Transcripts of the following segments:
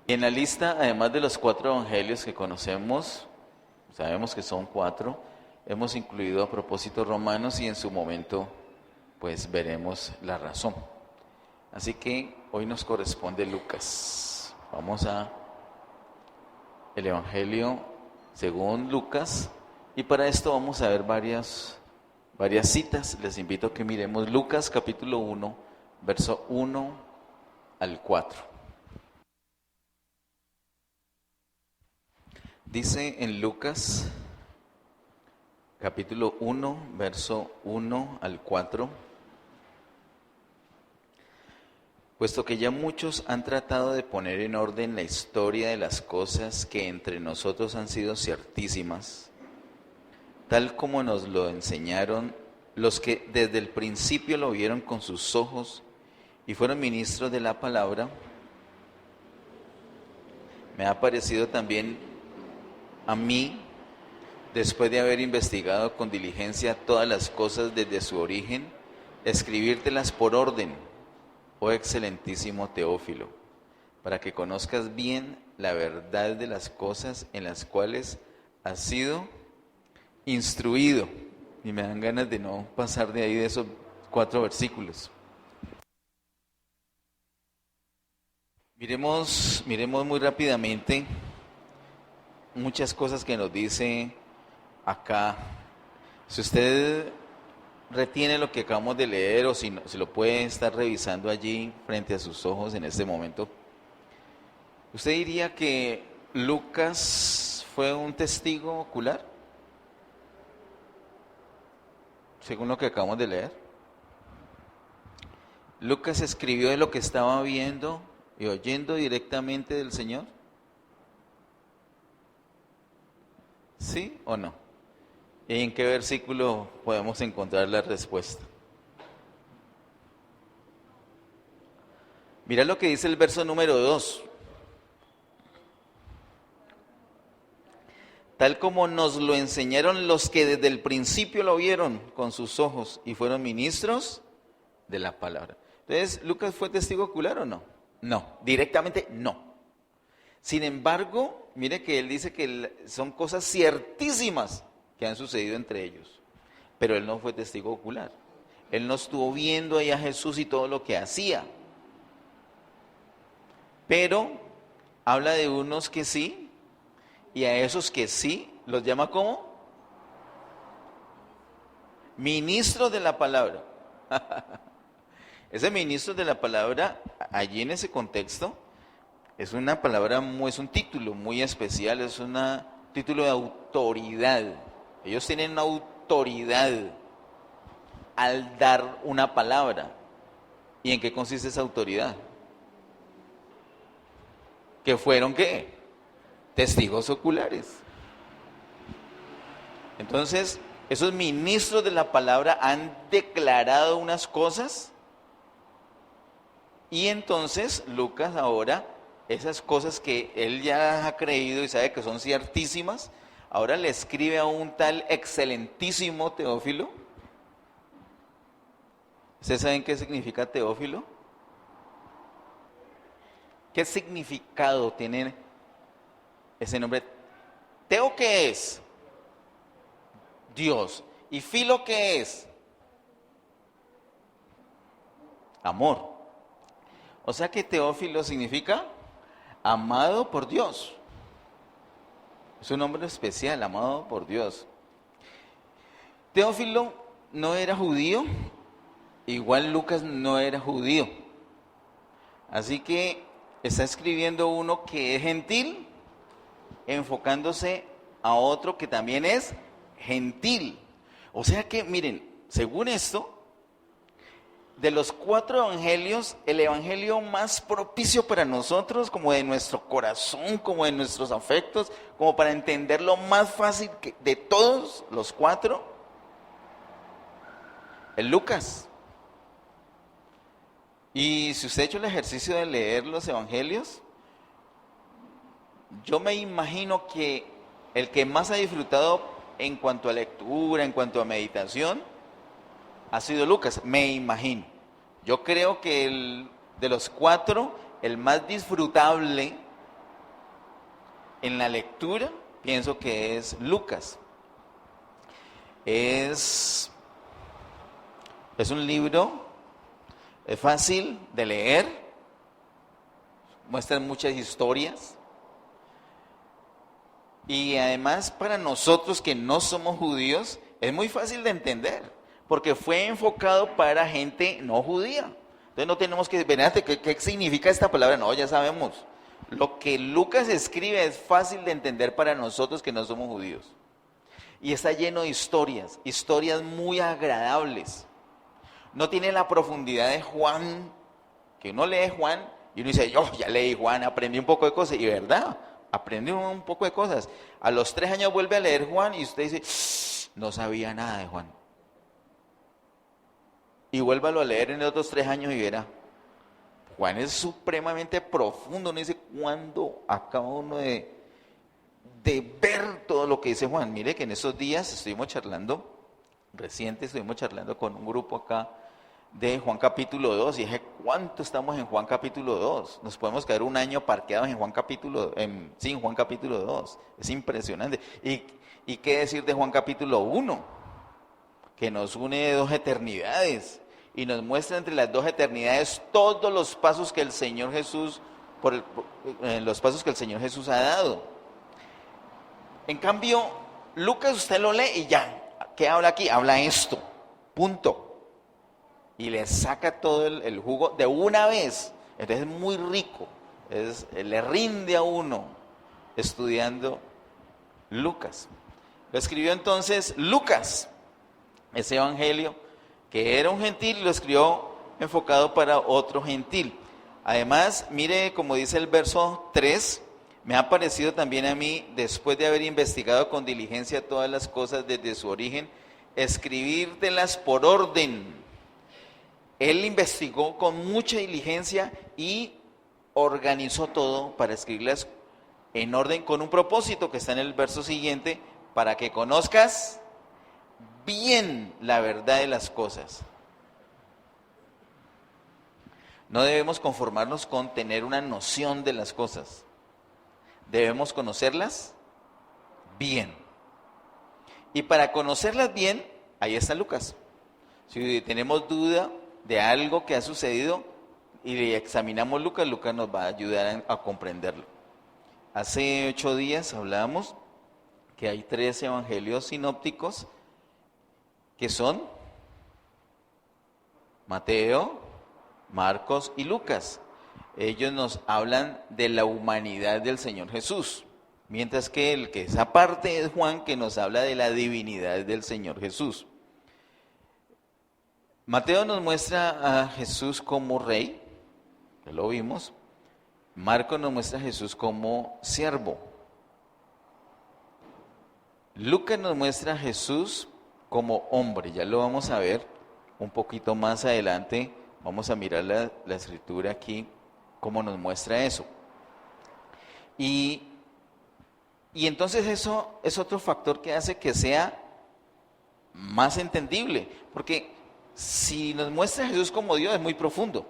Y en la lista, además de los 4 evangelios que conocemos, sabemos que son 4, hemos incluido a propósito Romanos y en su momento pues veremos la razón. Así que hoy nos corresponde Lucas. Vamos a el evangelio según Lucas y para esto vamos a ver varias citas. Les invito a que miremos Lucas capítulo 1, verso 1 al 4. Dice en Lucas, capítulo 1, verso 1 al 4, puesto que ya muchos han tratado de poner en orden la historia de las cosas que entre nosotros han sido ciertísimas, tal como nos lo enseñaron los que desde el principio lo vieron con sus ojos y fueron ministros de la palabra, me ha parecido también a mí, después de haber investigado con diligencia todas las cosas desde su origen, escribírtelas por orden, oh excelentísimo Teófilo, para que conozcas bien la verdad de las cosas en las cuales has sido instruido. Y me dan ganas de no pasar de ahí de esos 4 versículos. Miremos muy rápidamente muchas cosas que nos dice acá. Si usted retiene lo que acabamos de leer o si lo puede estar revisando allí frente a sus ojos en este momento, ¿usted diría que Lucas fue un testigo ocular? Según lo que acabamos de leer. ¿Lucas escribió de lo que estaba viendo y oyendo directamente del Señor? ¿Sí o no? ¿Y en qué versículo podemos encontrar la respuesta? Mira lo que dice el verso número 2. Tal como nos lo enseñaron los que desde el principio lo vieron con sus ojos y fueron ministros de la palabra. Entonces, ¿Lucas fue testigo ocular o no? No, directamente no. Sin embargo, mire que él dice que son cosas ciertísimas que han sucedido entre ellos. Pero él no fue testigo ocular. Él no estuvo viendo ahí a Jesús y todo lo que hacía. Pero habla de unos que sí, y a esos que sí, los llama ¿cómo? Ministros de la palabra. Ese ministro de la palabra, allí en ese contexto, es una palabra, es un título muy especial, es un título de autoridad. Ellos tienen una autoridad al dar una palabra. ¿Y en qué consiste esa autoridad? Que fueron, ¿qué? Testigos oculares. Entonces, esos ministros de la palabra han declarado unas cosas y entonces Lucas ahora, esas cosas que él ya ha creído y sabe que son ciertísimas, ahora le escribe a un tal excelentísimo Teófilo. ¿Ustedes saben qué significa Teófilo? ¿Qué significado tiene ese nombre? ¿Teo qué es? Dios. ¿Y filo qué es? Amor. O sea que Teófilo significa amado por Dios. Es un nombre especial, amado por Dios. Teófilo no era judío, igual Lucas no era judío. Así que está escribiendo uno que es gentil, enfocándose a otro que también es gentil. O sea que, miren, según esto, de los 4 evangelios, el evangelio más propicio para nosotros, como de nuestro corazón, como de nuestros afectos, como para entenderlo más fácil de todos los 4, es Lucas. Y si usted ha hecho el ejercicio de leer los evangelios, yo me imagino que el que más ha disfrutado en cuanto a lectura, en cuanto a meditación, ha sido Lucas, me imagino. Yo creo que de los 4, el más disfrutable en la lectura, pienso que es Lucas. Es un libro, es fácil de leer, muestran muchas historias. Y además para nosotros que no somos judíos, es muy fácil de entender, porque fue enfocado para gente no judía. Entonces no tenemos que ver, ¿qué significa esta palabra? No, ya sabemos. Lo que Lucas escribe es fácil de entender para nosotros que no somos judíos. Y está lleno de historias muy agradables. No tiene la profundidad de Juan, que uno lee Juan y uno dice, yo ya leí Juan, aprendí un poco de cosas, y verdad, aprendí un poco de cosas. A los 3 años vuelve a leer Juan y usted dice, no sabía nada de Juan. Y vuélvalo a leer en otros 3 años y verá. Juan es supremamente profundo, uno dice, ¿cuándo acaba uno de ver todo lo que dice Juan? Mire que en esos días estuvimos charlando con un grupo acá de Juan capítulo 2, y dije, ¿cuánto estamos en Juan capítulo 2? Nos podemos quedar un año parqueados en Juan capítulo 2, es impresionante. ¿Y qué decir de Juan capítulo 1? Que nos une de 2 eternidades, y nos muestra entre las 2 eternidades todos los pasos que el Señor Jesús, los pasos que el Señor Jesús ha dado. En cambio, Lucas usted lo lee y ya, ¿qué habla aquí? Habla esto, punto. Y le saca todo el jugo de una vez. Entonces es muy rico, le rinde a uno estudiando Lucas. Lo escribió entonces Lucas, ese evangelio, que era un gentil, lo escribió enfocado para otro gentil. Además, mire como dice el verso 3, me ha parecido también a mí, después de haber investigado con diligencia todas las cosas desde su origen, escribírtelas por orden. Él investigó con mucha diligencia y organizó todo para escribirlas en orden con un propósito que está en el verso siguiente, para que conozcas bien la verdad de las cosas. No debemos conformarnos con tener una noción de las cosas. Debemos conocerlas bien. Y para conocerlas bien, ahí está Lucas. Si tenemos duda de algo que ha sucedido y examinamos Lucas, Lucas nos va a ayudar a comprenderlo. Hace 8 días hablábamos que hay 3 evangelios sinópticos que son Mateo, Marcos y Lucas. Ellos nos hablan de la humanidad del Señor Jesús, mientras que el que es aparte es Juan, que nos habla de la divinidad del Señor Jesús. Mateo nos muestra a Jesús como rey, ya lo vimos. Marcos nos muestra a Jesús como siervo. Lucas nos muestra a Jesús como hombre, ya lo vamos a ver un poquito más adelante. Vamos a mirar la escritura aquí, cómo nos muestra eso. Y entonces eso es otro factor que hace que sea más entendible, porque si nos muestra a Jesús como Dios es muy profundo.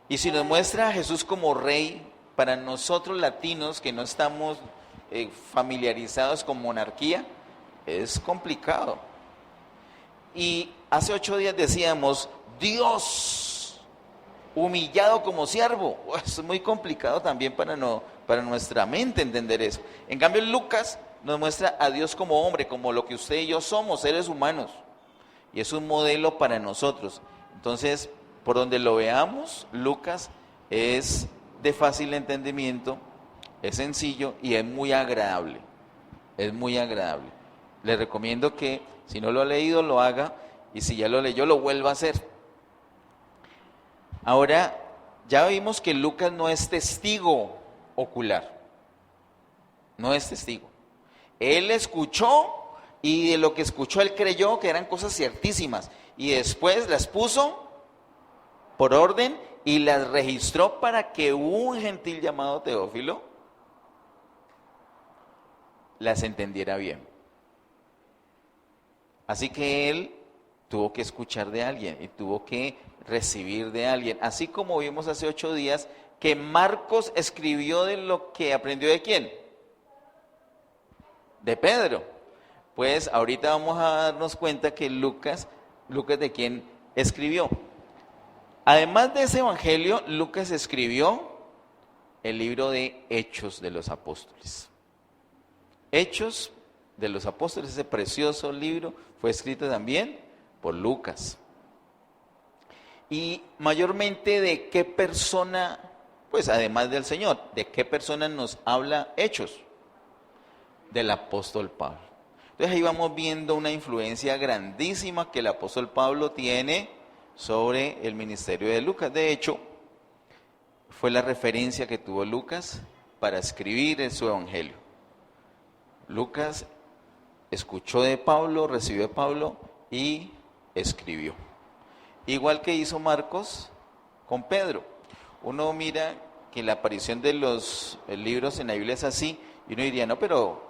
Y si nos muestra a Jesús como rey, para nosotros latinos que no estamos familiarizados con monarquía, es complicado. Y hace 8 días decíamos, Dios humillado como siervo. Es muy complicado también para nuestra mente entender eso. En cambio, Lucas nos muestra a Dios como hombre, como lo que usted y yo somos, seres humanos. Y es un modelo para nosotros. Entonces, por donde lo veamos, Lucas es de fácil entendimiento, es sencillo y es muy agradable. Es muy agradable. Le recomiendo que, si no lo ha leído, lo haga, y si ya lo leyó, lo vuelva a hacer. Ahora, ya vimos que Lucas no es testigo ocular. No es testigo. Él escuchó, y de lo que escuchó él creyó que eran cosas ciertísimas, y después las puso por orden y las registró para que un gentil llamado Teófilo las entendiera bien. Así que él tuvo que escuchar de alguien y tuvo que recibir de alguien. Así como vimos hace 8 días que Marcos escribió de lo que aprendió ¿de quién? de Pedro. Pues ahorita vamos a darnos cuenta que Lucas de quién escribió. Además de ese evangelio, Lucas escribió el libro de Hechos de los Apóstoles. Hechos de los Apóstoles, ese precioso libro, fue escrito también por Lucas. Y mayormente de qué persona, pues además del Señor, de qué persona nos habla Hechos, del apóstol Pablo. Entonces ahí vamos viendo una influencia grandísima que el apóstol Pablo tiene sobre el ministerio de Lucas. De hecho, fue la referencia que tuvo Lucas para escribir en su evangelio. Lucas escuchó de Pablo, recibió de Pablo y escribió. Igual que hizo Marcos con Pedro. Uno mira que la aparición de los libros en la Biblia es así, y uno diría, no, pero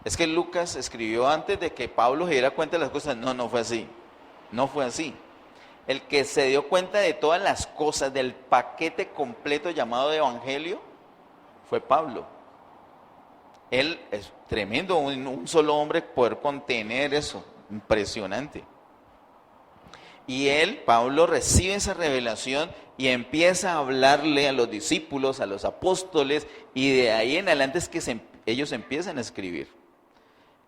es que Lucas escribió antes de que Pablo se diera cuenta de las cosas. No, no fue así. No fue así. El que se dio cuenta de todas las cosas, del paquete completo llamado de evangelio, fue Pablo. Él es tremendo, un solo hombre poder contener eso, impresionante. Y él, Pablo, recibe esa revelación y empieza a hablarle a los discípulos, a los apóstoles, y de ahí en adelante es que ellos empiezan a escribir.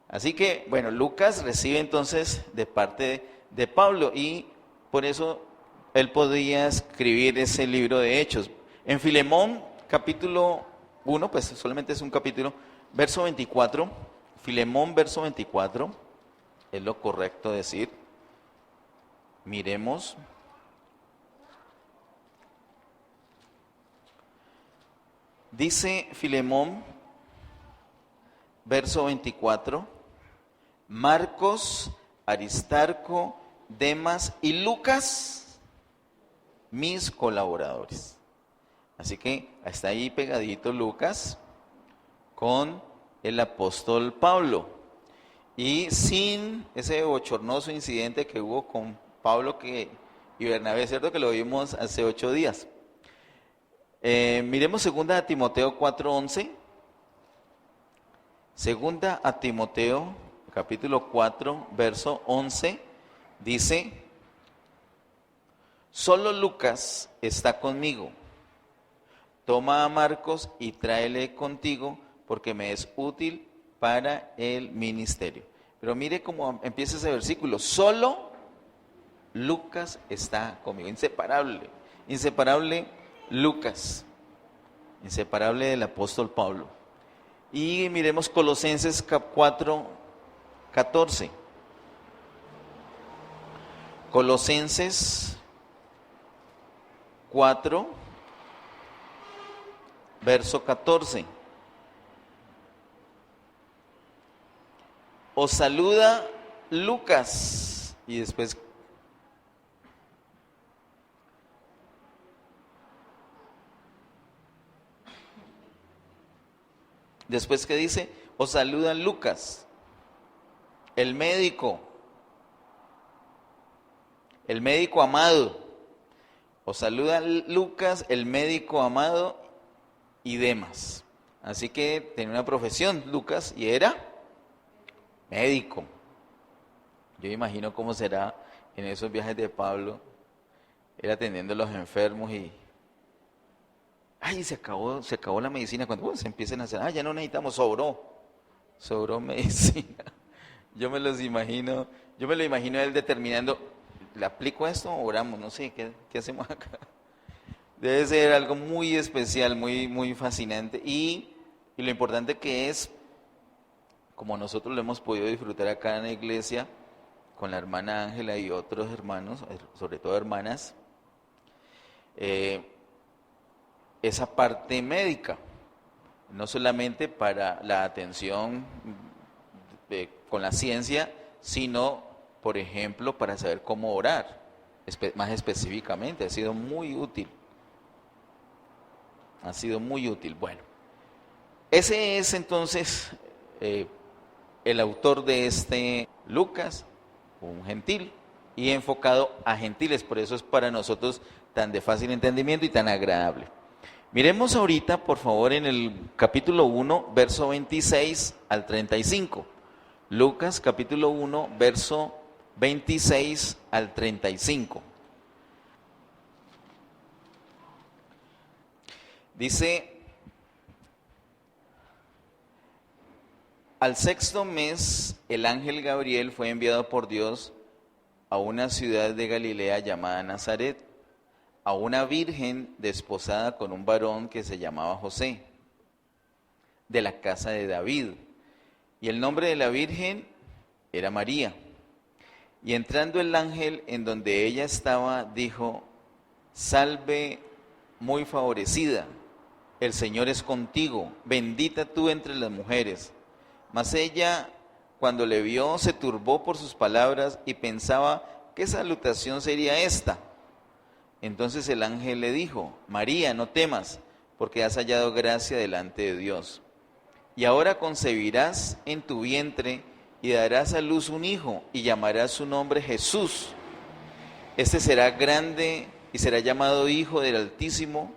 Así que, bueno, Lucas recibe entonces de parte de Pablo, y por eso él podía escribir ese libro de Hechos. En Filemón, capítulo 1, pues solamente es un capítulo, verso 24, Filemón, verso 24, es lo correcto decir. Miremos. Dice Filemón, verso 24, Marcos, Aristarco, Demas y Lucas, mis colaboradores. Así que está ahí pegadito Lucas con el apóstol Pablo. Y sin ese bochornoso incidente que hubo con Pablo y Bernabé, ¿cierto? Que lo vimos hace 8 días. Miremos 2 Timoteo 4:11. 2 Timoteo, capítulo 4, verso 11, dice: solo Lucas está conmigo. Toma a Marcos y tráele contigo, porque me es útil para el ministerio. Pero mire cómo empieza ese versículo. Solo Lucas está conmigo. Inseparable. Inseparable Lucas. Inseparable del apóstol Pablo. Y miremos Colosenses 4:14. Colosenses 4, verso 14. Os saluda Lucas. Y después ¿qué dice? Os saluda Lucas, el médico amado. Os saluda Lucas, el médico amado, y Demas. Así que tenía una profesión Lucas y era médico. Yo imagino cómo será en esos viajes de Pablo, él atendiendo a los enfermos y ay, se acabó la medicina. Cuando se empiezan a hacer, ya no necesitamos, sobró medicina. Yo me lo imagino a él determinando, ¿le aplico esto o oramos? No sé, ¿qué hacemos acá? Debe ser algo muy especial, muy, muy fascinante. Y lo importante que es, como nosotros lo hemos podido disfrutar acá en la iglesia, con la hermana Ángela y otros hermanos, sobre todo hermanas, esa parte médica, no solamente para la atención con la ciencia, sino, por ejemplo, para saber cómo orar, más específicamente. Ha sido muy útil. Bueno, ese es entonces el autor de este Lucas, un gentil, y enfocado a gentiles, por eso es para nosotros tan de fácil entendimiento y tan agradable. Miremos ahorita, por favor, en el capítulo 1, verso 26 al 35. Lucas, capítulo 1, verso 26 al 35. Dice: al sexto mes, el ángel Gabriel fue enviado por Dios a una ciudad de Galilea llamada Nazaret, a una virgen desposada con un varón que se llamaba José, de la casa de David. Y el nombre de la virgen era María. Y entrando el ángel en donde ella estaba, dijo: salve muy favorecida, el Señor es contigo, bendita tú entre las mujeres. Mas ella, cuando le vio, se turbó por sus palabras y pensaba qué salutación sería esta. Entonces el ángel le dijo: María, no temas, porque has hallado gracia delante de Dios. Y ahora concebirás en tu vientre y darás a luz un hijo, y llamarás su nombre Jesús. Este será grande y será llamado Hijo del Altísimo,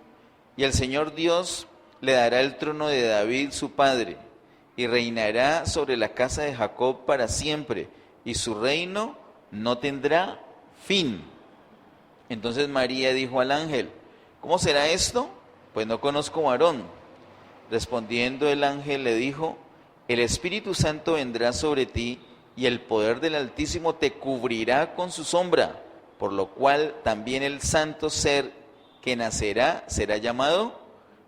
y el Señor Dios le dará el trono de David su padre, y reinará sobre la casa de Jacob para siempre, y su reino no tendrá fin. Entonces María dijo al ángel: ¿cómo será esto? Pues no conozco varón. Respondiendo el ángel le dijo: el Espíritu Santo vendrá sobre ti, y el poder del Altísimo te cubrirá con su sombra, por lo cual también el santo ser que nacerá será llamado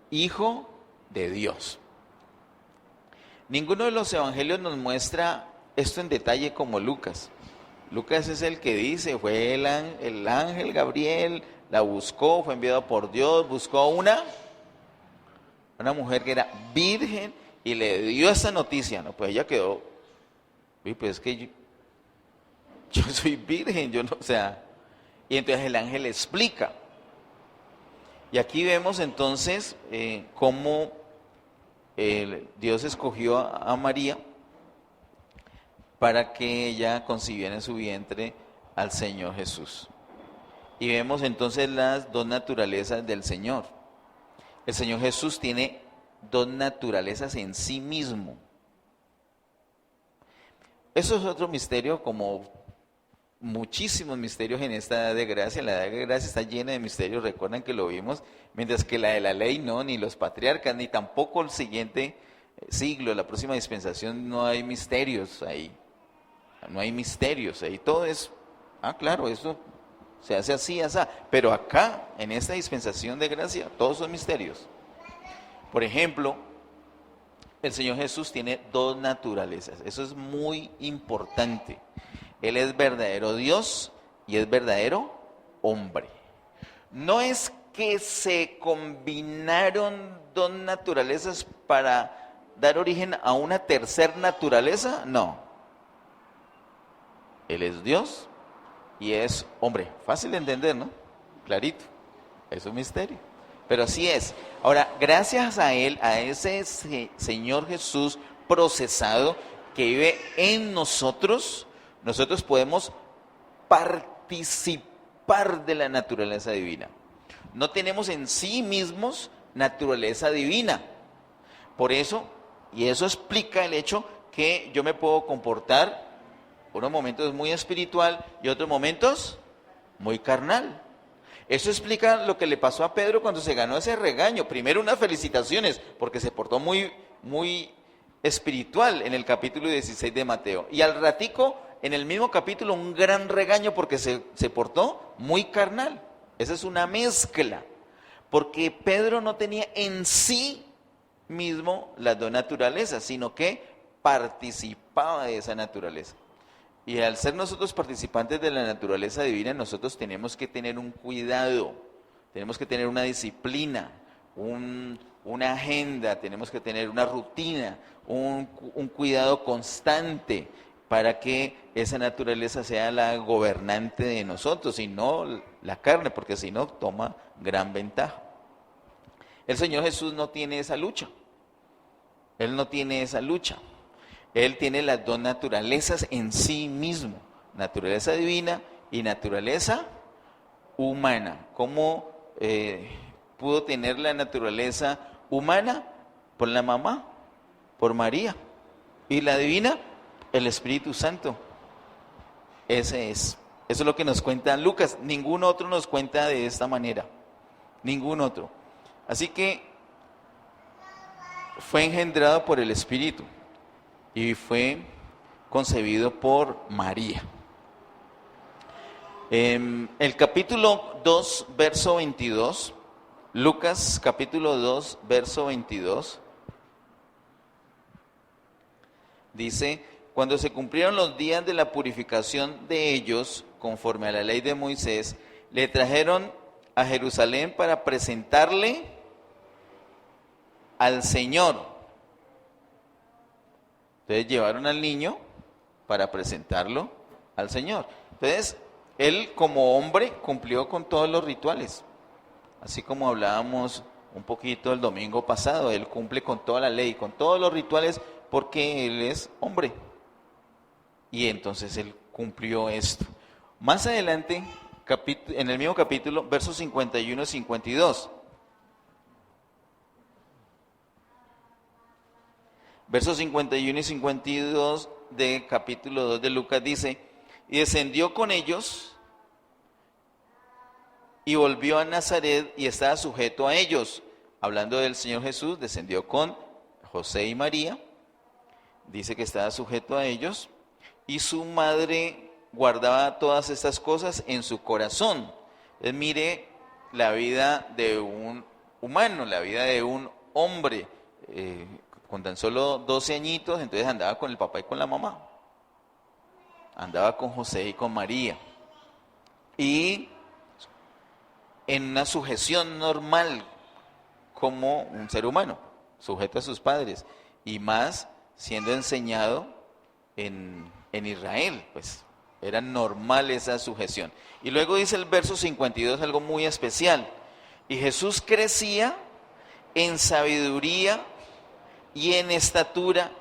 Hijo de Dios. Ninguno de los evangelios nos muestra esto en detalle como Lucas. Lucas es el que dice: fue el ángel Gabriel, la buscó, fue enviado por Dios, buscó a una mujer que era virgen y le dio esa noticia. No, pues ella quedó: uy, pues es que yo soy virgen, yo no, o sea. Y entonces el ángel le explica. Y aquí vemos entonces cómo Dios escogió a María para que ella concibiera en su vientre al Señor Jesús. Y vemos entonces las dos naturalezas del Señor. El Señor Jesús tiene dos naturalezas en sí mismo. Eso es otro misterio, como muchísimos misterios en esta edad de gracia. La edad de gracia está llena de misterios, recuerdan que lo vimos, mientras que la de la ley no, ni los patriarcas, ni tampoco el siguiente siglo, la próxima dispensación, no hay misterios ahí. No hay misterios ahí, todo es, claro, eso se hace así, así. Pero acá, en esta dispensación de gracia, todos son misterios. Por ejemplo, el Señor Jesús tiene dos naturalezas, eso es muy importante. Él es verdadero Dios y es verdadero hombre. No es que se combinaron dos naturalezas para dar origen a una tercera naturaleza, no. Él es Dios y es hombre. Fácil de entender, ¿no? Clarito. Es un misterio. Pero así es. Ahora, gracias a Él, a ese Señor Jesús procesado que vive en nosotros, nosotros podemos participar de la naturaleza divina. No tenemos en sí mismos naturaleza divina. Por eso, y eso explica el hecho que yo me puedo comportar unos momentos muy espiritual y otros momentos muy carnal. Eso explica lo que le pasó a Pedro cuando se ganó ese regaño. Primero unas felicitaciones porque se portó muy espiritual en el capítulo 16 de Mateo. Y al ratico, en el mismo capítulo, un gran regaño porque se portó muy carnal. Esa es una mezcla. Porque Pedro no tenía en sí mismo las dos naturalezas, sino que participaba de esa naturaleza. Y al ser nosotros participantes de la naturaleza divina, nosotros tenemos que tener un cuidado, tenemos que tener una disciplina, una agenda, tenemos que tener una rutina, un cuidado constante para que esa naturaleza sea la gobernante de nosotros y no la carne, porque si no toma gran ventaja. El Señor Jesús no tiene esa lucha, Él no tiene esa lucha. Él tiene las dos naturalezas en sí mismo, naturaleza divina y naturaleza humana. ¿Cómo pudo tener la naturaleza humana? Por la mamá, por María. Y la divina, el Espíritu Santo. Ese es. Eso es lo que nos cuenta Lucas. Ningún otro nos cuenta de esta manera. Ningún otro. Así que fue engendrado por el Espíritu y fue concebido por María. El capítulo 2, verso 22, Lucas capítulo 2, verso 22, dice: cuando se cumplieron los días de la purificación de ellos, conforme a la ley de Moisés, le trajeron a Jerusalén para presentarle al Señor. Entonces llevaron al niño para presentarlo al Señor. Entonces, él como hombre cumplió con todos los rituales. Así como hablábamos un poquito el domingo pasado, él cumple con toda la ley, con todos los rituales, porque él es hombre. Y entonces él cumplió esto. Más adelante, en el mismo capítulo, versos 51 y 52. Versos 51 y 52 de capítulo 2 de Lucas dice: y descendió con ellos y volvió a Nazaret y estaba sujeto a ellos. Hablando del Señor Jesús, descendió con José y María. Dice que estaba sujeto a ellos. Y su madre guardaba todas estas cosas en su corazón. Entonces mire la vida de un humano, la vida de un hombre. Con tan solo 12 añitos, entonces andaba con el papá y con la mamá. Andaba con José y con María. Y en una sujeción normal como un ser humano, sujeto a sus padres. Y más siendo enseñado en Israel, pues era normal esa sujeción. Y luego dice el verso 52 algo muy especial: y Jesús crecía en sabiduría y en estatura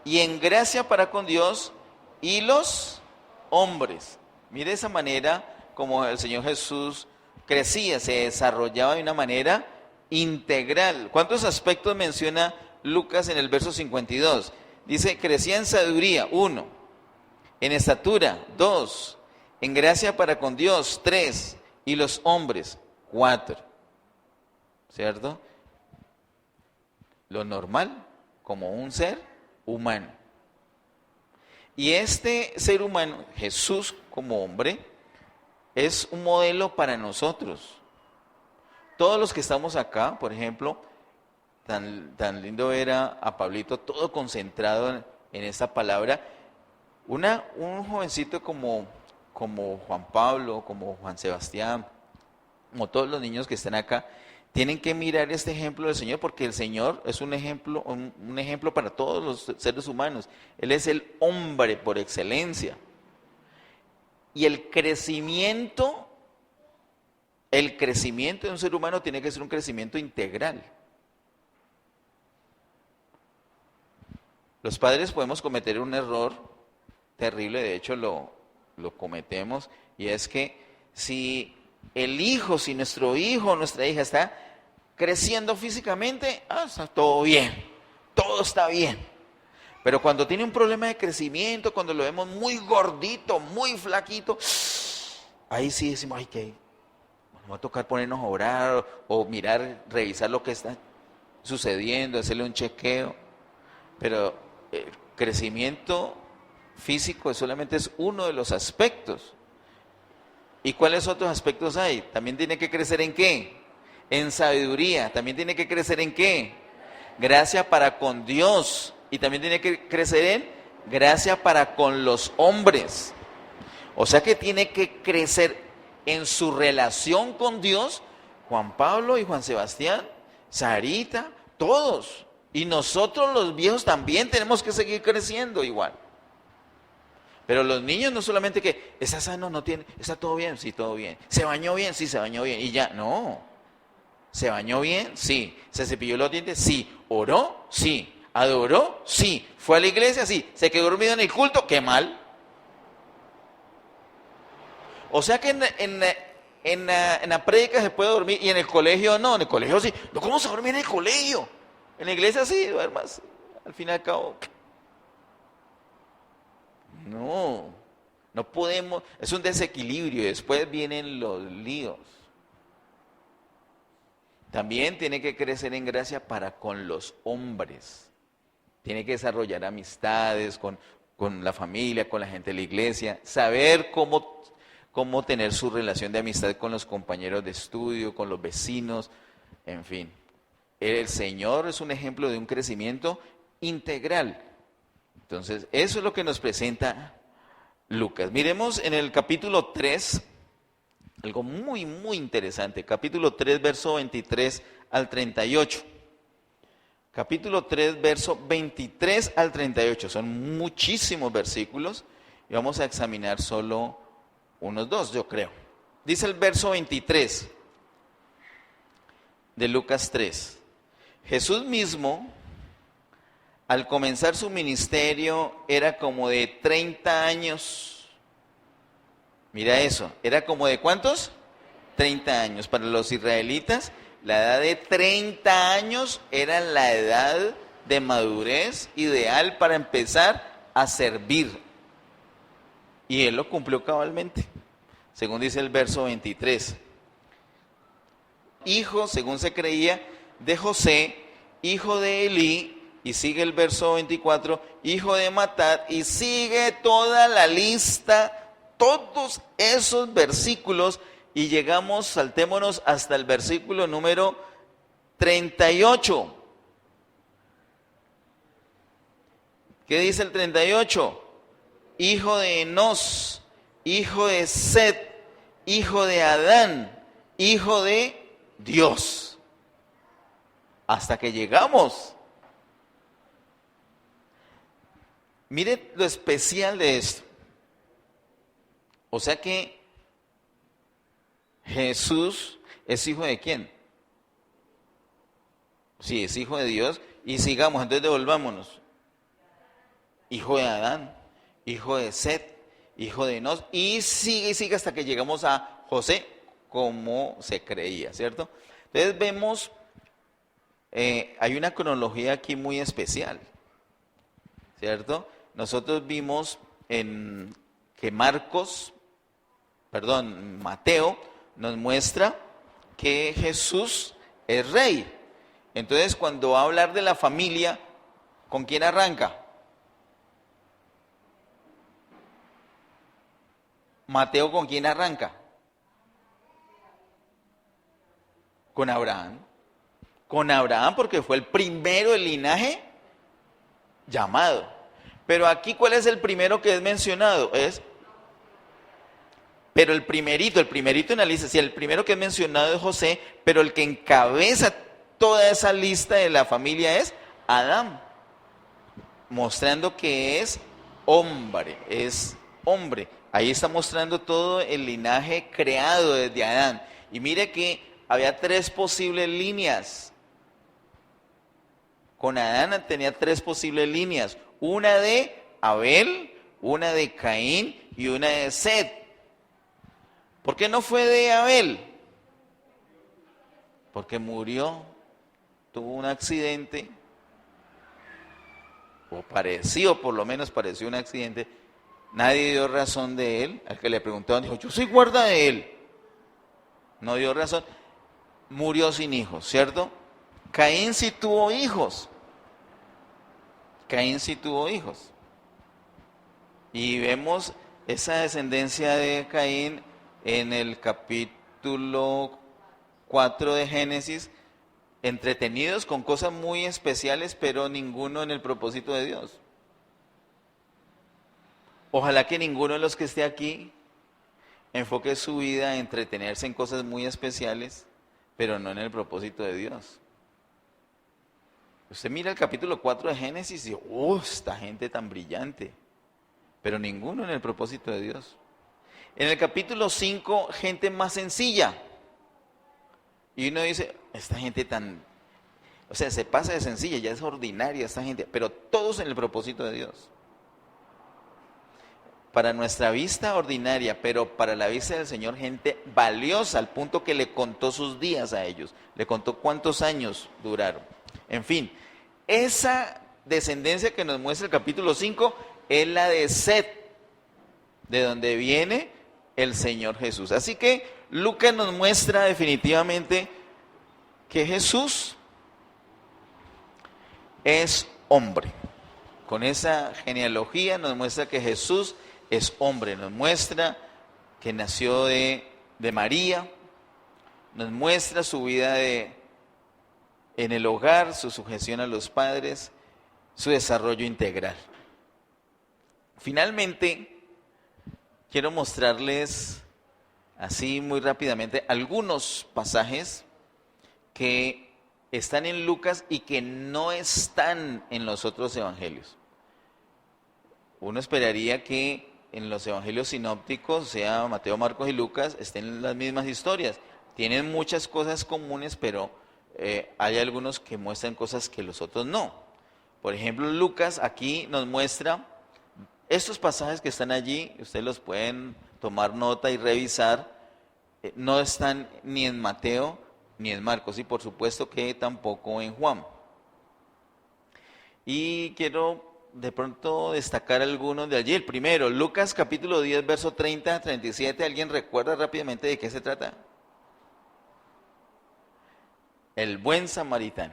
y en gracia para con Dios y los hombres. Mire esa manera como el Señor Jesús crecía, se desarrollaba de una manera integral. ¿Cuántos aspectos menciona Lucas en el verso 52? Dice: crecía en sabiduría, 1, en estatura, 2, en gracia para con Dios, 3, y los hombres, 4. ¿Cierto? Lo normal, como un ser humano. Y este ser humano, Jesús como hombre, es un modelo para nosotros. Todos los que estamos acá, por ejemplo, tan lindo ver a Pablito todo concentrado en esta palabra. Un jovencito como Juan Pablo, como Juan Sebastián, como todos los niños que están acá, tienen que mirar este ejemplo del Señor, porque el Señor es un ejemplo para todos los seres humanos. Él es el hombre por excelencia. Y el crecimiento de un ser humano tiene que ser un crecimiento integral. Los padres podemos cometer un error terrible, de hecho lo cometemos, y es que si nuestro hijo o nuestra hija está creciendo físicamente, está todo bien, todo está bien. Pero cuando tiene un problema de crecimiento, cuando lo vemos muy gordito, muy flaquito, ahí sí decimos: ay, que nos va a tocar ponernos a orar o mirar, revisar lo que está sucediendo, hacerle un chequeo. Pero el crecimiento físico solamente es uno de los aspectos. ¿Y cuáles otros aspectos hay? También tiene que crecer ¿en qué? En sabiduría. También tiene que crecer ¿en qué? Gracia para con Dios. Y también tiene que crecer en gracia para con los hombres. O sea que tiene que crecer en su relación con Dios, Juan Pablo y Juan Sebastián, Sarita, todos. Y nosotros los viejos también tenemos que seguir creciendo igual. Pero los niños no solamente que está sano, no tiene, está todo bien, sí, todo bien. ¿Se bañó bien? Sí, se bañó bien. Y ya, no. ¿Se bañó bien? Sí. ¿Se cepilló los dientes? Sí. ¿Oró? Sí. ¿Adoró? Sí. ¿Fue a la iglesia? Sí. ¿Se quedó dormido en el culto? ¡Qué mal! O sea que en la prédica se puede dormir y en el colegio no, en el colegio sí. No, ¿cómo se duerme en el colegio? En la iglesia sí, duermas. Al fin y al cabo, no podemos, es un desequilibrio y después vienen los líos. También tiene que crecer en gracia para con los hombres. Tiene que desarrollar amistades con la familia, con la gente de la iglesia, saber cómo tener su relación de amistad con los compañeros de estudio, con los vecinos, en fin. El Señor es un ejemplo de un crecimiento integral. Entonces, eso es lo que nos presenta Lucas. Miremos en el capítulo 3, algo muy, muy interesante. Capítulo 3, verso 23 al 38. Capítulo 3, verso 23 al 38. Son muchísimos versículos y vamos a examinar solo unos dos, yo creo. Dice el verso 23 de Lucas 3. Jesús mismo, al comenzar su ministerio, era como de 30 años. Mira eso, ¿era como de cuántos? 30 años. Para los israelitas, la edad de 30 años era la edad de madurez ideal para empezar a servir. Y él lo cumplió cabalmente, según dice el verso 23. Hijo, según se creía, de José, hijo de Elí, y sigue el verso 24, hijo de Matat, y sigue toda la lista, todos esos versículos, y llegamos, saltémonos hasta el versículo número 38. ¿Qué dice el 38? Hijo de Enos, hijo de Set, hijo de Adán, hijo de Dios. Hasta que llegamos. Mire lo especial de esto. O sea que Jesús es hijo de quién? Sí, es hijo de Dios. Y sigamos, entonces devolvámonos. Hijo de Adán, hijo de Set, hijo de Enos. Y sigue hasta que llegamos a José, como se creía, ¿cierto? Entonces vemos, hay una cronología aquí muy especial, ¿cierto? Nosotros vimos que Mateo nos muestra que Jesús es rey. Entonces, cuando va a hablar de la familia, ¿con quién arranca? Mateo, ¿con quién arranca? Con Abraham. Con Abraham porque fue el primero del linaje llamado. Pero aquí, ¿cuál es el primero que es mencionado? Pero el primerito en la lista, sí, el primero que es mencionado es José, pero el que encabeza toda esa lista de la familia es Adán, mostrando que es hombre. Ahí está mostrando todo el linaje creado desde Adán. Y mire que había 3 posibles líneas. Con Adán tenía 3 posibles líneas. Una de Abel, una de Caín y una de Set. ¿Por qué no fue de Abel? Porque murió, tuvo un accidente, o por lo menos pareció un accidente. Nadie dio razón de él. Al que le preguntaron dijo, yo soy guarda de él. No dio razón. Murió sin hijos, ¿cierto? Caín sí tuvo hijos. Y vemos esa descendencia de Caín en el capítulo 4 de Génesis, entretenidos con cosas muy especiales, pero ninguno en el propósito de Dios. Ojalá que ninguno de los que esté aquí enfoque su vida a entretenerse en cosas muy especiales, pero no en el propósito de Dios. Usted mira el capítulo 4 de Génesis y dice, esta gente tan brillante, pero ninguno en el propósito de Dios. En el capítulo 5, gente más sencilla. Y uno dice, esta gente se pasa de sencilla, ya es ordinaria esta gente, pero todos en el propósito de Dios. para nuestra vista ordinaria, pero para la vista del Señor gente valiosa, al punto que le contó sus días a ellos, le contó cuántos años duraron. En fin, esa descendencia que nos muestra el capítulo 5 es la de Set, de donde viene el Señor Jesús. Así que Lucas nos muestra definitivamente que Jesús es hombre. Con esa genealogía nos muestra que Jesús es hombre, nos muestra que nació de María, nos muestra su vida en el hogar, su sujeción a los padres, su desarrollo integral. Finalmente, quiero mostrarles así muy rápidamente algunos pasajes que están en Lucas y que no están en los otros evangelios. Uno esperaría que en los evangelios sinópticos, sea Mateo, Marcos y Lucas, estén las mismas historias. Tienen muchas cosas comunes, pero hay algunos que muestran cosas que los otros no. Por ejemplo, Lucas aquí nos muestra estos pasajes que están allí, ustedes los pueden tomar nota y revisar, no están ni en Mateo ni en Marcos, y por supuesto que tampoco en Juan. Y quiero de pronto destacar algunos de allí. El primero, Lucas capítulo 10, verso 30 a 37. ¿Alguien recuerda rápidamente de qué se trata? El buen samaritano.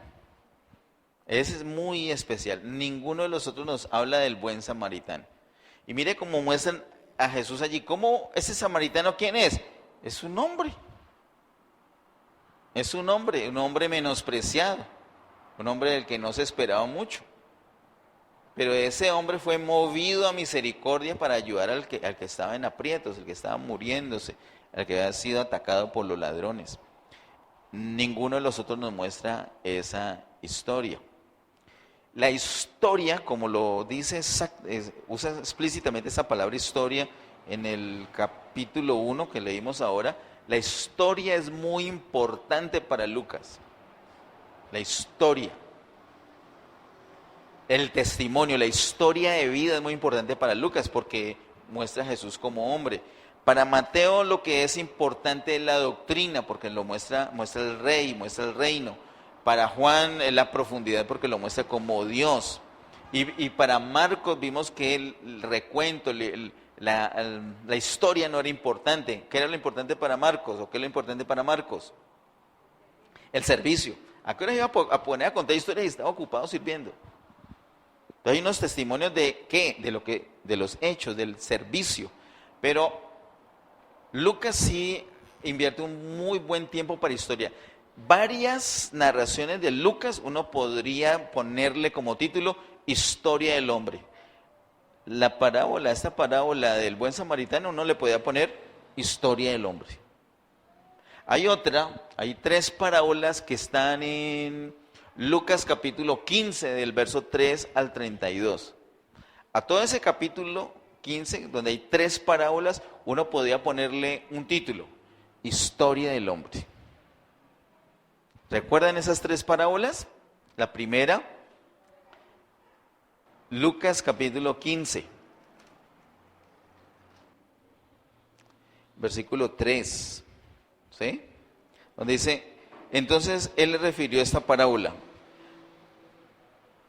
Ese es muy especial. Ninguno de los otros nos habla del buen samaritano. Y mire cómo muestran a Jesús allí. ¿Cómo ese samaritano quién es? Es un hombre. Es un hombre menospreciado. Un hombre del que no se esperaba mucho. Pero ese hombre fue movido a misericordia para ayudar al que estaba en aprietos, el que estaba muriéndose, al que había sido atacado por los ladrones. Ninguno de los otros nos muestra esa historia. La historia, como lo dice, usa explícitamente esa palabra historia en el capítulo 1 que leímos ahora. La historia es muy importante para Lucas. La historia. El testimonio, la historia de vida es muy importante para Lucas porque muestra a Jesús como hombre. Para Mateo lo que es importante es la doctrina porque lo muestra el rey, muestra el reino. Para Juan es la profundidad porque lo muestra como Dios. Y para Marcos vimos que el recuento, la historia no era importante. ¿Qué era lo importante para Marcos o qué es lo importante para Marcos? El servicio. ¿A qué hora iba a poner a contar historias y estaba ocupado sirviendo? Hay unos testimonios de qué, de los hechos, del servicio. Pero Lucas sí invierte un muy buen tiempo para historia. Varias narraciones de Lucas uno podría ponerle como título Historia del hombre. Esta parábola del buen samaritano uno le podía poner Historia del hombre. Hay 3 parábolas que están en Lucas capítulo 15 del verso 3 al 32. A todo ese capítulo 15, donde hay 3 parábolas, uno podía ponerle un título, Historia del hombre. ¿Recuerdan esas 3 parábolas? La primera, Lucas capítulo 15, versículo 3, ¿sí? Donde dice, entonces él le refirió esta parábola.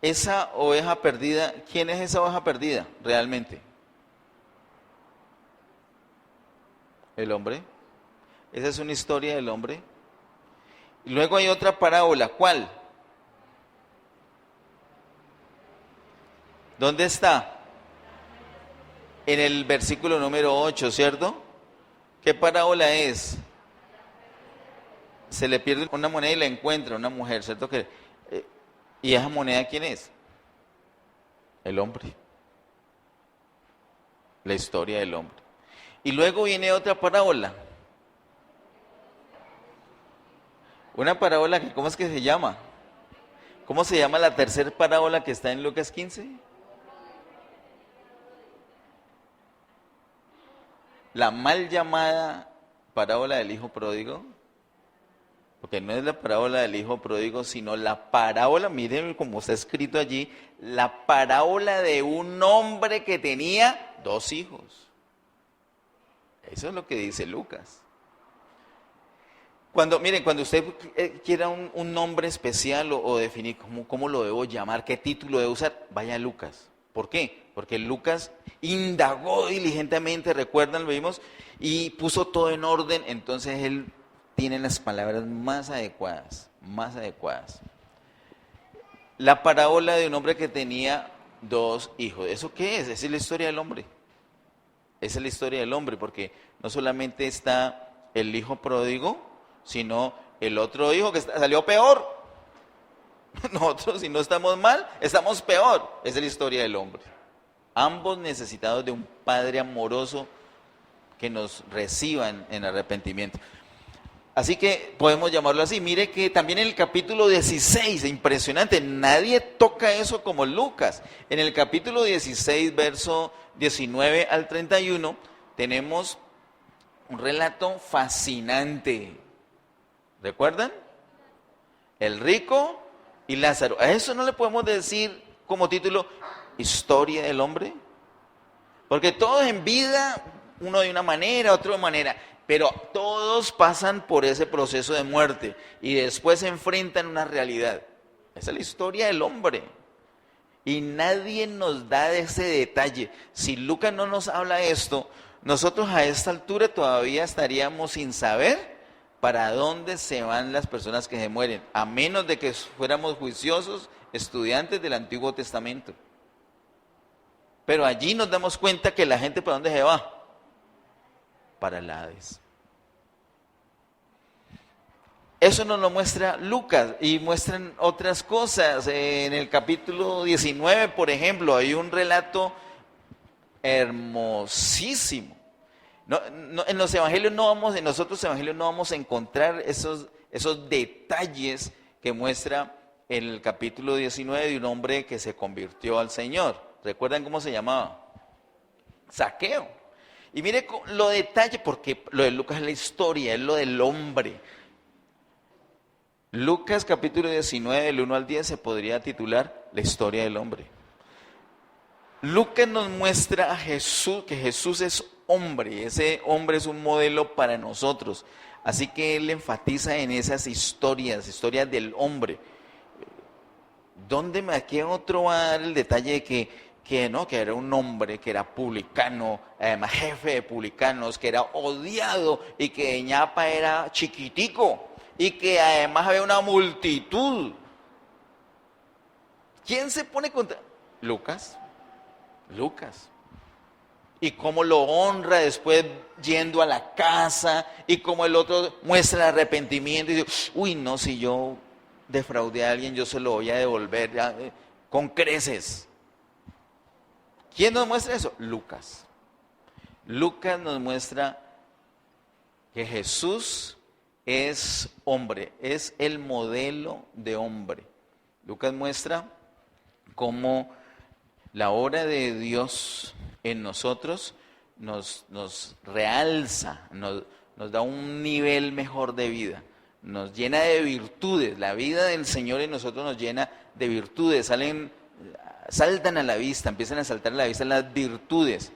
Esa oveja perdida, ¿quién es esa oveja perdida realmente? El hombre. Esa es una historia del hombre. Y luego hay otra parábola, ¿cuál? ¿Dónde está? En el versículo número 8, ¿cierto? ¿Qué parábola es? Se le pierde una moneda y la encuentra una mujer, ¿cierto? ¿Y esa moneda quién es? El hombre. La historia del hombre. Y luego viene otra parábola. Una parábola que, ¿cómo es que se llama? ¿Cómo se llama la tercera parábola que está en Lucas 15? La mal llamada parábola del hijo pródigo. porque no es la parábola del hijo pródigo, sino la parábola, miren como está escrito allí, la parábola de un hombre que tenía 2 hijos. Eso es lo que dice Lucas. Miren, cuando usted quiera un nombre especial o definir cómo lo debo llamar, qué título debo usar, vaya a Lucas. ¿Por qué? Porque Lucas indagó diligentemente, recuerdan, lo vimos, y puso todo en orden, entonces él tiene las palabras más adecuadas, más adecuadas. La parábola de un hombre que tenía 2 hijos. ¿Eso qué es? Esa es la historia del hombre. Esa es la historia del hombre, porque no solamente está el hijo pródigo, sino el otro hijo que salió peor. Nosotros, si no estamos mal, estamos peor. Esa es la historia del hombre. Ambos necesitados de un padre amoroso que nos reciba en arrepentimiento. Así que podemos llamarlo así. Mire que también en el capítulo 16, impresionante, nadie toca eso como Lucas. En el capítulo 16, verso 19 al 31, tenemos un relato fascinante. ¿Recuerdan? El rico y Lázaro. A eso no le podemos decir como título historia del hombre. Porque todos en vida, uno de una manera, otro de manera, pero todos pasan por ese proceso de muerte y después se enfrentan a una realidad. Esa es la historia del hombre. Y nadie nos da ese detalle. Si Lucas no nos habla esto, nosotros a esta altura todavía estaríamos sin saber para dónde se van las personas que se mueren, a menos de que fuéramos juiciosos estudiantes del Antiguo Testamento. Pero allí nos damos cuenta que la gente, ¿para dónde se va? Para el Hades. Eso nos lo muestra Lucas y muestran otras cosas. En el capítulo 19, por ejemplo, hay un relato hermosísimo. En los evangelios en los otros evangelios no vamos a encontrar esos detalles que muestra en el capítulo 19 de un hombre que se convirtió al Señor. ¿Recuerdan cómo se llamaba? Zaqueo. Y mire lo detalle, porque lo de Lucas es la historia, es lo del hombre. Lucas capítulo 19, del 1 al 10 se podría titular La historia del hombre. Lucas nos muestra a Jesús, que Jesús es hombre, ese hombre es un modelo para nosotros. Así que él enfatiza en esas historias del hombre. ¿A qué otro va a dar el detalle de que era un hombre, que era publicano, además jefe de publicanos, que era odiado y que ñapa era chiquitico y que además había una multitud? ¿Quién se pone contra? Lucas. Y cómo lo honra después yendo a la casa, y cómo el otro muestra el arrepentimiento y dice, uy, no, si yo defraudé a alguien, yo se lo voy a devolver con creces. ¿Quién nos muestra eso? Lucas. Lucas nos muestra que Jesús es hombre, es el modelo de hombre. Lucas muestra cómo la obra de Dios en nosotros nos realza, nos da un nivel mejor de vida, nos llena de virtudes. La vida del Señor en nosotros nos llena de virtudes, saltan a la vista, empiezan a saltar a la vista las virtudes,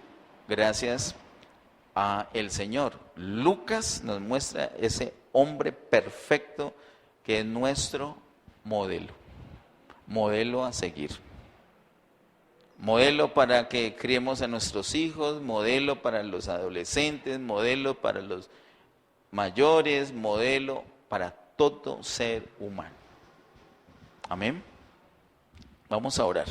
gracias a el Señor. Lucas nos muestra ese hombre perfecto que es nuestro modelo a seguir. Modelo para que criemos a nuestros hijos, modelo para los adolescentes, modelo para los mayores, modelo para todo ser humano. Amén. Vamos a orar.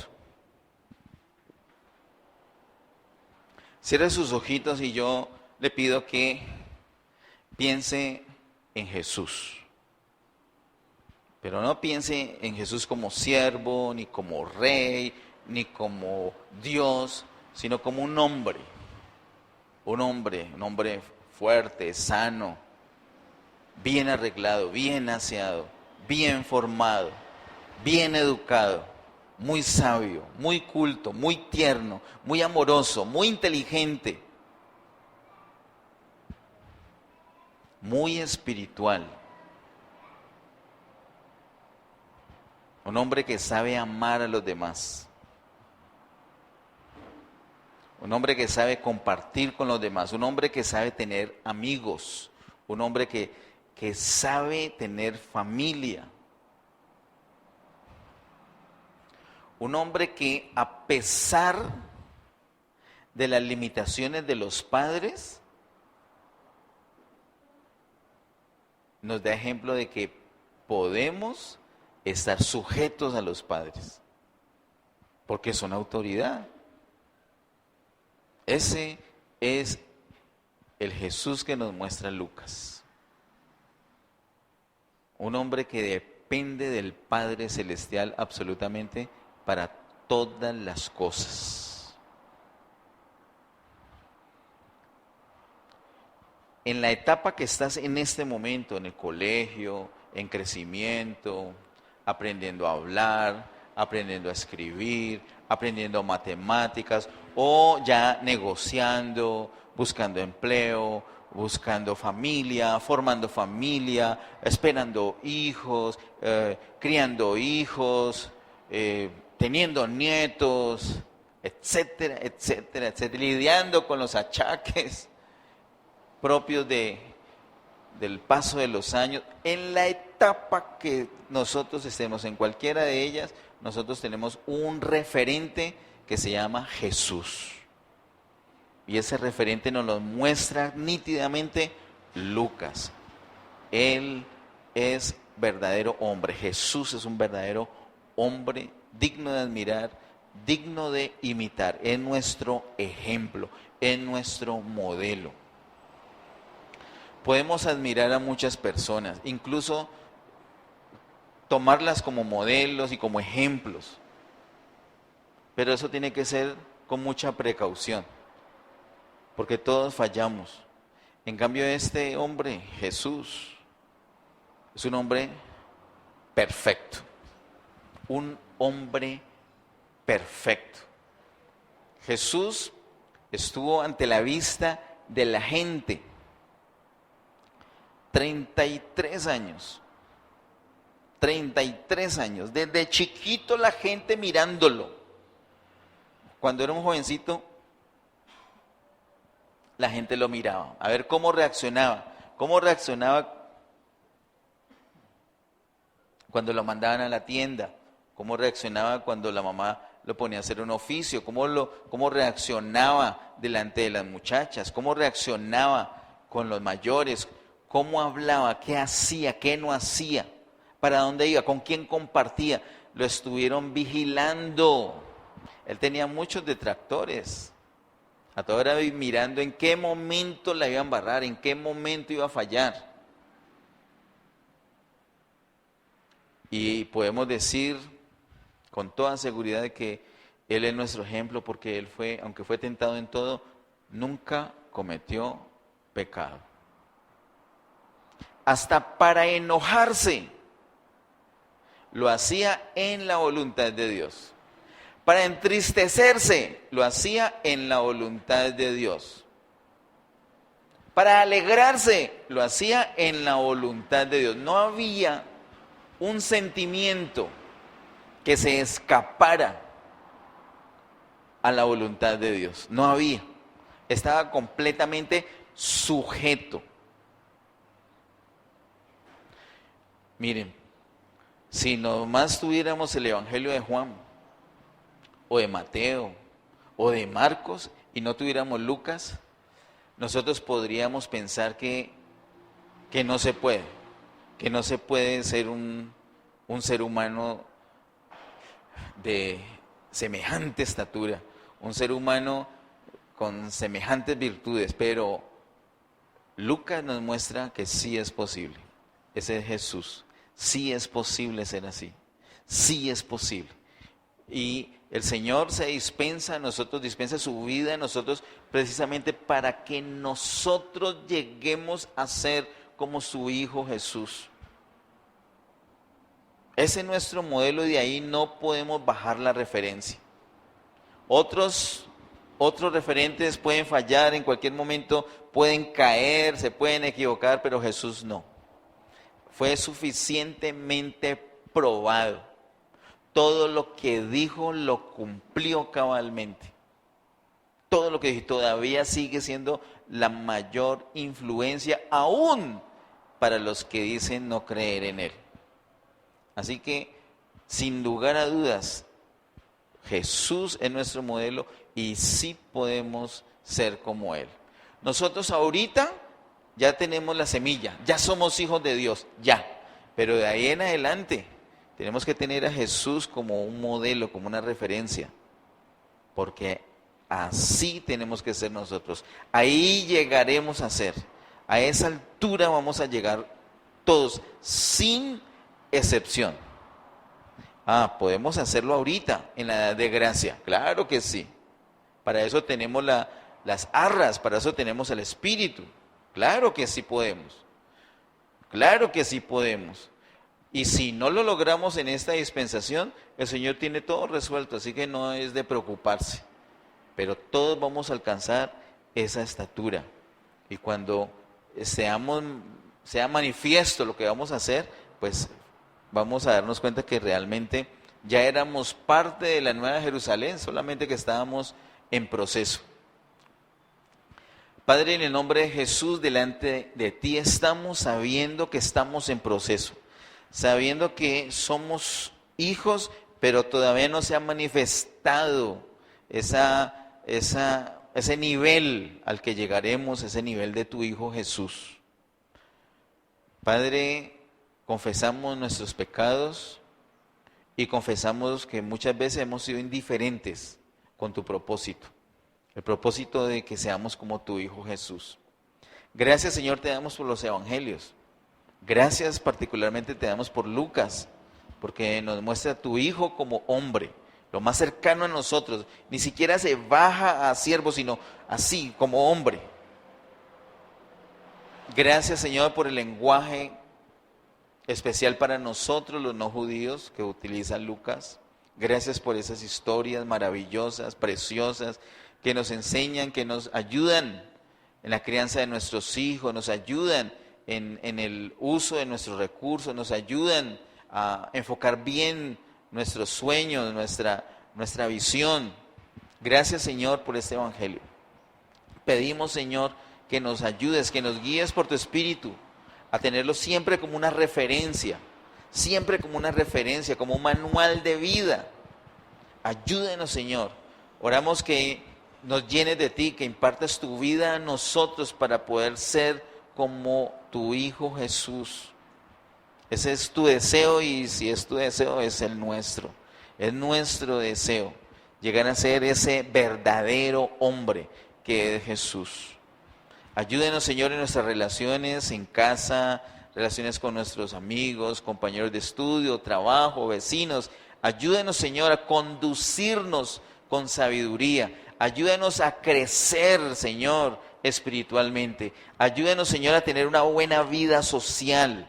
Cierre sus ojitos y yo le pido que piense en Jesús. Pero no piense en Jesús como siervo, ni como rey, ni como Dios, sino como un hombre fuerte, sano, bien arreglado, bien aseado, bien formado, bien educado, muy sabio, muy culto, muy tierno, muy amoroso, muy inteligente, muy espiritual. un hombre que sabe amar a los demás, un hombre que sabe compartir con los demás, un hombre que sabe tener amigos, un hombre que sabe tener familia, un hombre que a pesar de las limitaciones de los padres, nos da ejemplo de que podemos estar sujetos a los padres, porque son autoridad. Ese es el Jesús que nos muestra Lucas. Un hombre que depende del Padre Celestial absolutamente para todas las cosas. En la etapa que estás en este momento, en el colegio, en crecimiento, aprendiendo a hablar, aprendiendo a escribir, aprendiendo matemáticas, o ya negociando, buscando empleo, buscando familia, formando familia, esperando hijos, criando hijos, teniendo nietos, etcétera, etcétera, etcétera, lidiando con los achaques propios del paso de los años. En la etapa que nosotros estemos, en cualquiera de ellas, nosotros tenemos un referente que se llama Jesús. Y ese referente nos lo muestra nítidamente Lucas. Él es verdadero hombre. Jesús es un verdadero hombre digno de admirar, digno de imitar. Es nuestro ejemplo, es nuestro modelo. Podemos admirar a muchas personas, incluso tomarlas como modelos y como ejemplos. Pero eso tiene que ser con mucha precaución, porque todos fallamos. En cambio, este hombre, Jesús, es un hombre perfecto. Un hombre perfecto. Jesús estuvo ante la vista de la gente 33 años. 33 años. Desde chiquito la gente mirándolo. Cuando era un jovencito, la gente lo miraba, a ver cómo reaccionaba cuando lo mandaban a la tienda, cómo reaccionaba cuando la mamá lo ponía a hacer un oficio, cómo reaccionaba delante de las muchachas, cómo reaccionaba con los mayores, cómo hablaba, qué hacía, qué no hacía, para dónde iba, con quién compartía. Lo estuvieron vigilando. Él tenía muchos detractores. A toda hora mirando en qué momento la iba a embarrar, en qué momento iba a fallar. Y podemos decir con toda seguridad de que Él es nuestro ejemplo, porque Él fue, aunque fue tentado en todo, nunca cometió pecado. Hasta para enojarse, lo hacía en la voluntad de Dios. Para entristecerse, lo hacía en la voluntad de Dios. Para alegrarse, lo hacía en la voluntad de Dios. No había un sentimiento que se escapara a la voluntad de Dios. No había. Estaba completamente sujeto. Miren, si nomás tuviéramos el Evangelio de Juan, o de Mateo, o de Marcos, y no tuviéramos Lucas, nosotros podríamos pensar que no se puede ser un ser humano de semejante estatura, un ser humano con semejantes virtudes, pero Lucas nos muestra que sí es posible. Ese es Jesús. Sí es posible ser así. Sí es posible. Y el Señor se dispensa a nosotros, dispensa su vida a nosotros precisamente para que nosotros lleguemos a ser como su Hijo Jesús. Ese es nuestro modelo y de ahí no podemos bajar la referencia. Otros referentes pueden fallar en cualquier momento, pueden caer, se pueden equivocar, pero Jesús no. Fue suficientemente probado todo lo que dijo lo cumplió cabalmente. Todo lo que dijo todavía sigue siendo la mayor influencia aún para los que dicen no creer en Él. Así que, sin lugar a dudas, Jesús es nuestro modelo y sí podemos ser como Él. Nosotros ahorita ya tenemos la semilla, ya somos hijos de Dios, ya. Pero de ahí en adelante tenemos que tener a Jesús como un modelo, como una referencia. Porque así tenemos que ser nosotros. Ahí llegaremos a ser. A esa altura vamos a llegar todos, sin excepción. Podemos hacerlo ahorita, en la edad de gracia. Claro que sí. Para eso tenemos las arras, para eso tenemos el Espíritu. Claro que sí podemos. Claro que sí podemos. Y si no lo logramos en esta dispensación, el Señor tiene todo resuelto, así que no es de preocuparse. Pero todos vamos a alcanzar esa estatura. Y cuando sea manifiesto lo que vamos a hacer, pues vamos a darnos cuenta que realmente ya éramos parte de la Nueva Jerusalén, solamente que estábamos en proceso. Padre, en el nombre de Jesús, delante de ti estamos sabiendo que estamos en proceso, sabiendo que somos hijos, pero todavía no se ha manifestado ese nivel al que llegaremos, ese nivel de tu Hijo Jesús. Padre, confesamos nuestros pecados y confesamos que muchas veces hemos sido indiferentes con tu propósito, el propósito de que seamos como tu Hijo Jesús. Gracias, Señor, te damos por los evangelios. Gracias particularmente te damos por Lucas, porque nos muestra a tu Hijo como hombre, lo más cercano a nosotros. Ni siquiera se baja a siervo, sino así, como hombre. Gracias, Señor, por el lenguaje especial para nosotros, los no judíos, que utiliza Lucas. Gracias por esas historias maravillosas, preciosas, que nos enseñan, que nos ayudan en la crianza de nuestros hijos, nos ayudan en el uso de nuestros recursos, nos ayudan a enfocar bien nuestros sueños, nuestra visión. Gracias, Señor, por este evangelio. Pedimos, Señor, que nos ayudes, que nos guíes por tu Espíritu a tenerlo siempre como una referencia, como un manual de vida. Ayúdenos, Señor. Oramos que nos llenes de ti, que impartas tu vida a nosotros para poder ser como tu Hijo Jesús. Ese es tu deseo, y si es tu deseo, es el nuestro. Es nuestro deseo llegar a ser ese verdadero hombre que es Jesús. Ayúdenos, Señor, en nuestras relaciones en casa, relaciones con nuestros amigos, compañeros de estudio, trabajo, vecinos. Ayúdenos, Señor, a conducirnos con sabiduría. Ayúdenos a crecer, Señor, espiritualmente. Ayúdenos, Señor, a tener una buena vida social.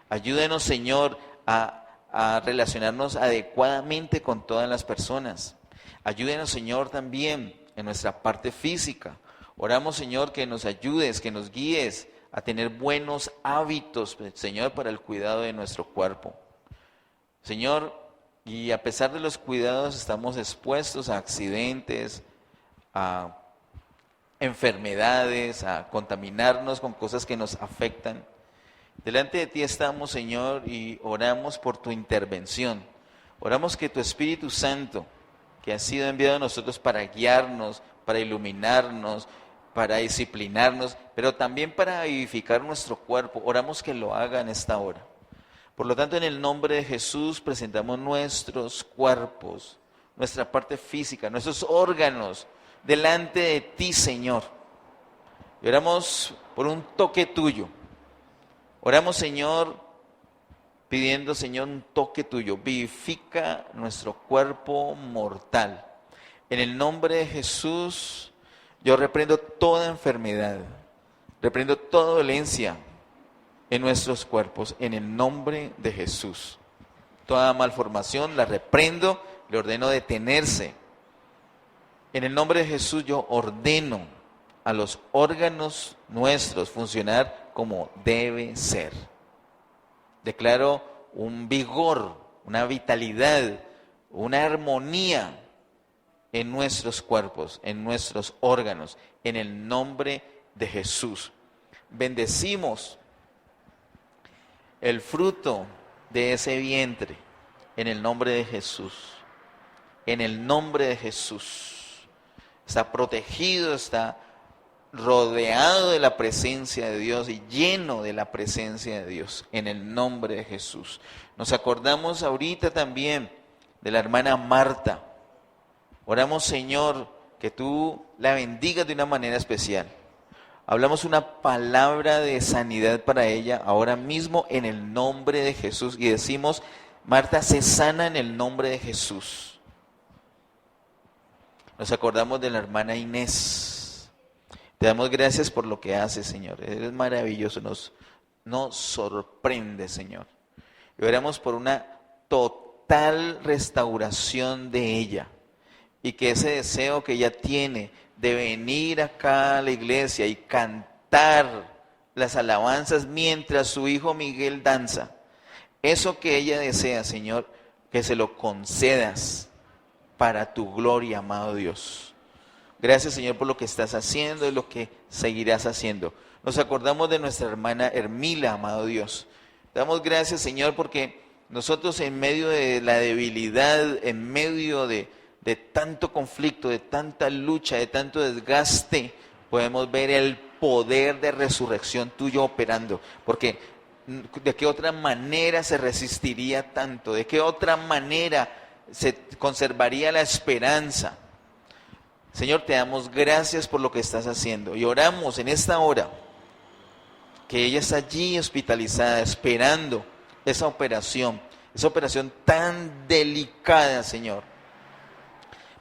Ayúdenos, Señor, a relacionarnos adecuadamente con todas las personas. Ayúdenos, Señor, también en nuestra parte física. Oramos, Señor, que nos ayudes, que nos guíes a tener buenos hábitos, Señor, para el cuidado de nuestro cuerpo. Señor, y a pesar de los cuidados, estamos expuestos a accidentes, a enfermedades, a contaminarnos con cosas que nos afectan. Delante de ti estamos, Señor, y oramos por tu intervención. Oramos que tu Espíritu Santo, que ha sido enviado a nosotros para guiarnos, para iluminarnos, para disciplinarnos, pero también para vivificar nuestro cuerpo, oramos que lo haga en esta hora. Por lo tanto, en el nombre de Jesús presentamos nuestros cuerpos, nuestra parte física, nuestros órganos, delante de ti, Señor. Y oramos por un toque tuyo. Oramos, Señor, pidiendo, Señor, un toque tuyo. Vivifica nuestro cuerpo mortal. En el nombre de Jesús, yo reprendo toda enfermedad, reprendo toda dolencia en nuestros cuerpos, en el nombre de Jesús. Toda malformación la reprendo, le ordeno detenerse. En el nombre de Jesús yo ordeno a los órganos nuestros funcionar como debe ser. Declaro un vigor una vitalidad, una armonía en nuestros cuerpos, en nuestros órganos, en el nombre de Jesús. Bendecimos el fruto de ese vientre en el nombre de Jesús. En el nombre de Jesús. Está protegido, está rodeado de la presencia de Dios y lleno de la presencia de Dios, en el nombre de Jesús. Nos acordamos ahorita también de la hermana Marta. Oramos, Señor, que tú la bendigas de una manera especial. Hablamos una palabra de sanidad para ella ahora mismo en el nombre de Jesús y decimos: Marta, sé sana en el nombre de Jesús. Nos acordamos de la hermana Inés. Te damos gracias por lo que haces, Señor. Eres maravilloso, nos sorprende, Señor. Y oramos por una total restauración de ella. Y que ese deseo que ella tiene de venir acá a la iglesia y cantar las alabanzas mientras su hijo Miguel danza, eso que ella desea, Señor, que se lo concedas para tu gloria, amado Dios. Gracias, Señor, por lo que estás haciendo y lo que seguirás haciendo. Nos acordamos de nuestra hermana Hermila, amado Dios. Damos gracias, Señor, porque nosotros en medio de la debilidad, en medio de tanto conflicto, de tanta lucha, de tanto desgaste, podemos ver el poder de resurrección tuyo operando. Porque ¿de qué otra manera se resistiría tanto? ¿De qué otra manera se conservaría la esperanza? Señor, te damos gracias por lo que estás haciendo y oramos en esta hora que ella está allí hospitalizada esperando esa operación tan delicada, Señor,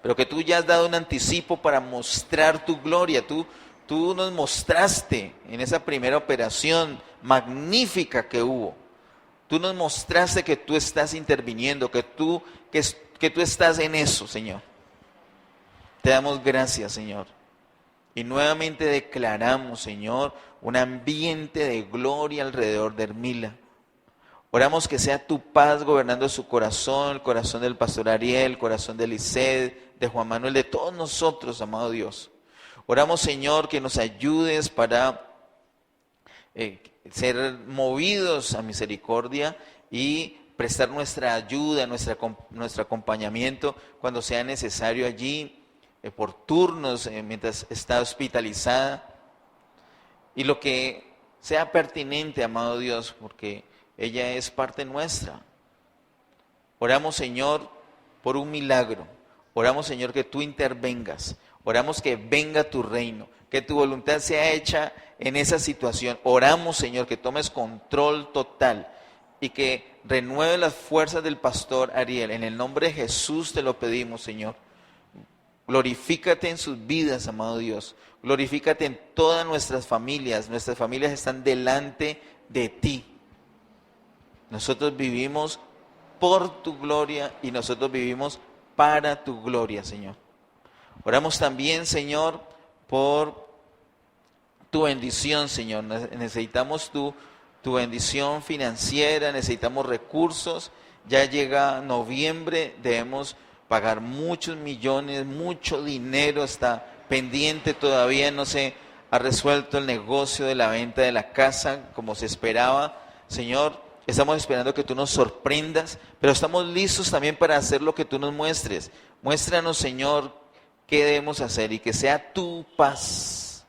pero que tú ya has dado un anticipo para mostrar tu gloria. Tú nos mostraste en esa primera operación magnífica que hubo. Tú nos mostraste que tú estás interviniendo, que tú estás en eso, Señor. Te damos gracias, Señor. Y nuevamente declaramos, Señor, un ambiente de gloria alrededor de Hermila. Oramos que sea tu paz gobernando su corazón, el corazón del pastor Ariel, el corazón de Lisset, de Juan Manuel, de todos nosotros, amado Dios. Oramos, Señor, que nos ayudes para ser movidos a misericordia y prestar nuestra ayuda, nuestro acompañamiento cuando sea necesario allí, por turnos, mientras está hospitalizada, y lo que sea pertinente, amado Dios, porque ella es parte nuestra. Oramos, Señor, por un milagro. Oramos, Señor, que tú intervengas. Oramos que venga tu reino, que tu voluntad sea hecha en esa situación. Oramos, Señor, que tomes control total y que renueve las fuerzas del pastor Ariel. En el nombre de Jesús te lo pedimos, Señor. Glorifícate en sus vidas, amado Dios. Glorifícate en todas nuestras familias. Nuestras familias están delante de ti. Nosotros vivimos por tu gloria y nosotros vivimos para tu gloria, Señor. Oramos también, Señor, por tu bendición, Señor. Necesitamos tu bendición financiera, necesitamos recursos. Ya llega noviembre, debemos pagar muchos millones, mucho dinero está pendiente todavía, no se ha resuelto el negocio de la venta de la casa como se esperaba. Señor, estamos esperando que tú nos sorprendas, pero estamos listos también para hacer lo que tú nos muestres. Muéstranos, Señor, qué debemos hacer y que sea tu paz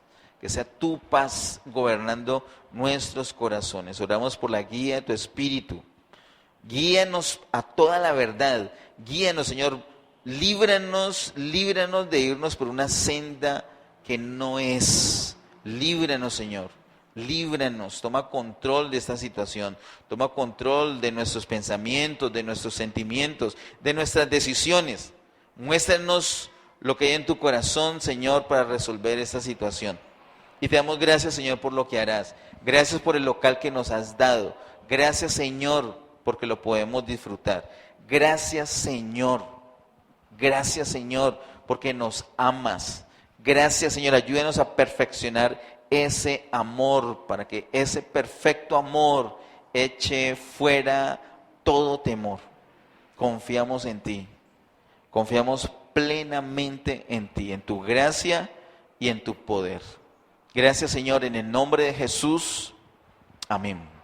gobernando nuestros corazones. Oramos por la guía de tu Espíritu. Guíanos a toda la verdad. Guíanos, Señor. Líbranos de irnos por una senda que no es. Líbranos, Señor. Líbranos. Toma control de esta situación. Toma control de nuestros pensamientos, de nuestros sentimientos, de nuestras decisiones. Muéstranos lo que hay en tu corazón, Señor, para resolver esta situación. Y te damos gracias, Señor, por lo que harás. Gracias por el local que nos has dado. Gracias, Señor, porque lo podemos disfrutar. Gracias, Señor. Gracias, Señor, porque nos amas. Gracias, Señor, ayúdanos a perfeccionar ese amor, para que ese perfecto amor eche fuera todo temor. confiamos en ti. Confiamos plenamente en ti, en tu gracia y en tu poder. Gracias, Señor, en el nombre de Jesús. Amén.